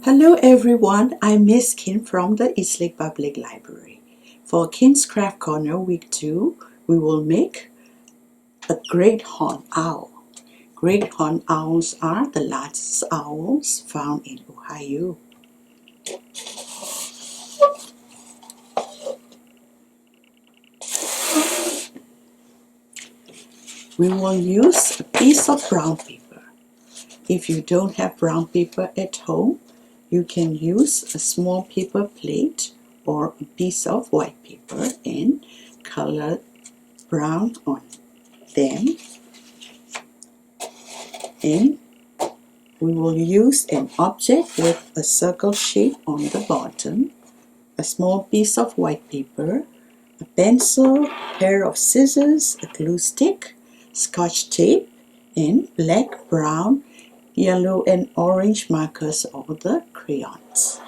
Hello everyone, I'm Miss Khin from the Eastlake Public Library. For Khin's Craft Corner Week 2, we will make a great horned owl. Great horned owls are the largest owls found in Ohio. We will use a piece of brown paper. If you don't have brown paper at home, you can use a small paper plate or a piece of white paper and color brown on them. And we will use an object with a circle shape on the bottom, a small piece of white paper, a pencil, a pair of scissors, a glue stick, scotch tape, and black, brown, yellow, and orange markers or the crayons.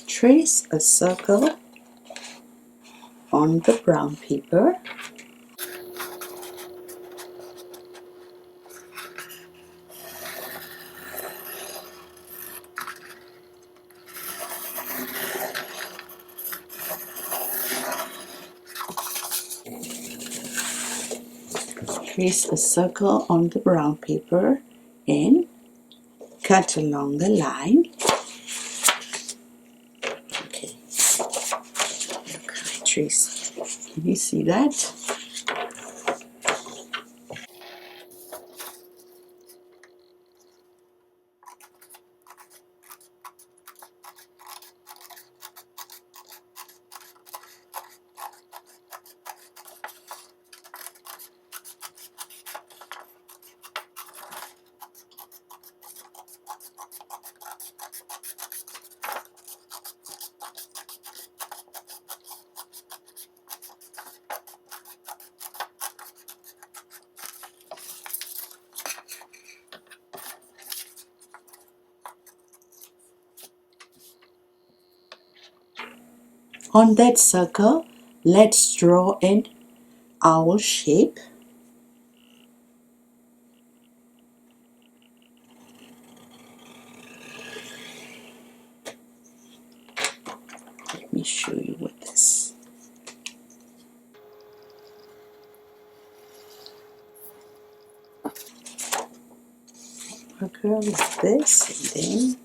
Trace a circle on the brown paper. Trace a circle on the brown paper and cut along the line. Okay, look, I traced. Can you see that? On that circle, let's draw an owl shape. Let me show you with this. Marker like this, and then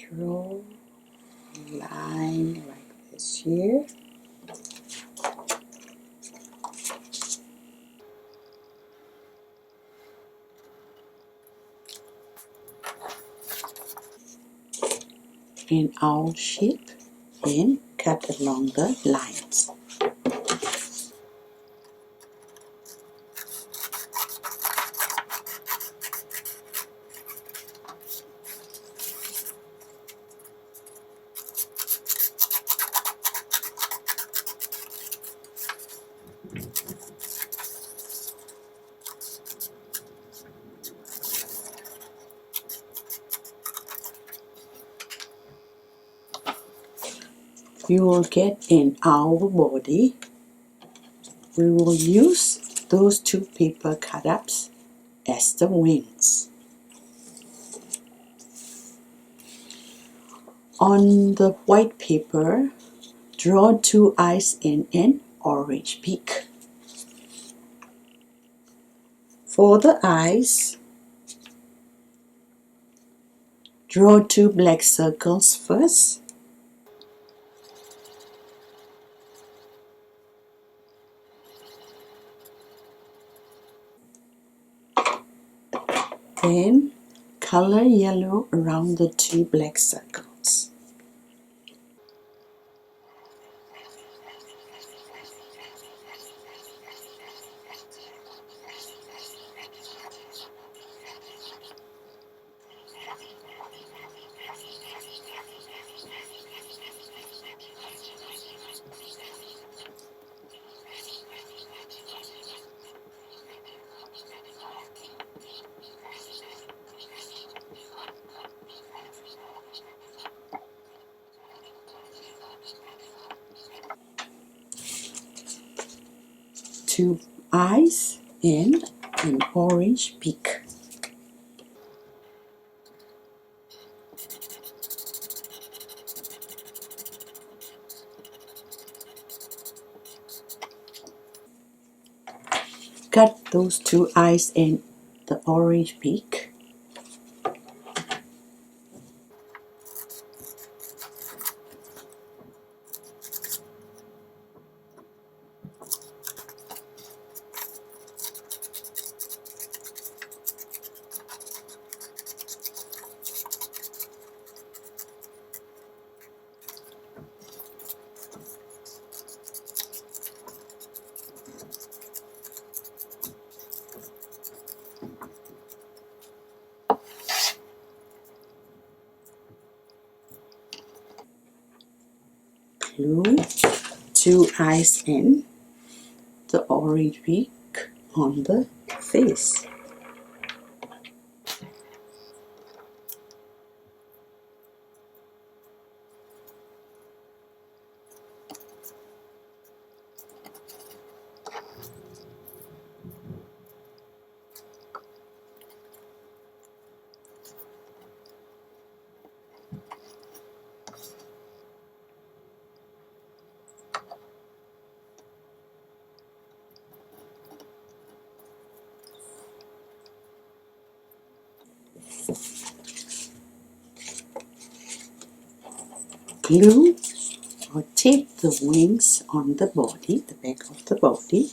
draw a line like this here. An owl shape and cut along the lines. You will get an owl body. We will use those two paper cut-ups as the wings. On the white paper, draw two eyes and an orange beak. For the eyes, draw two black circles first. Then color yellow around the two black circles. Two eyes and an orange beak. Cut those two eyes and the orange beak. Glue two eyes and the orange beak on the face. Glue or tape the wings on the body, the back of the body.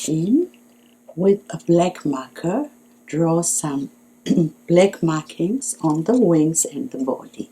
In with a black marker, draw some black markings on the wings and the body.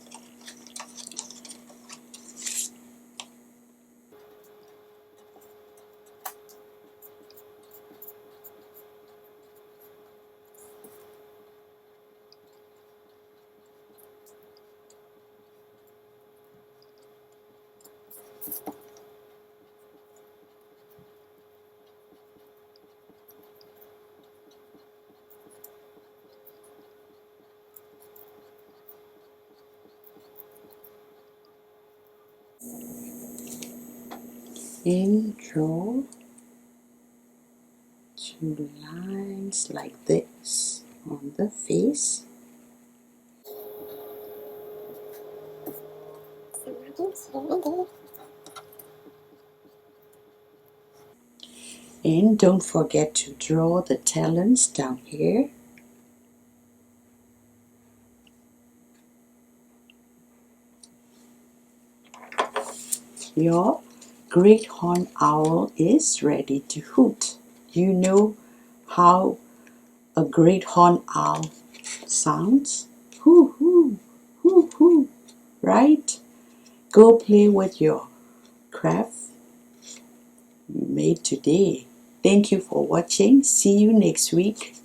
And draw two lines like this on the face. And don't forget to draw the talons down here. Your great horned owl is ready to hoot. You know how a great horned owl sounds? Hoo hoo, hoo hoo, right? Go play with your craft you made today. Thank you for watching. See you next week.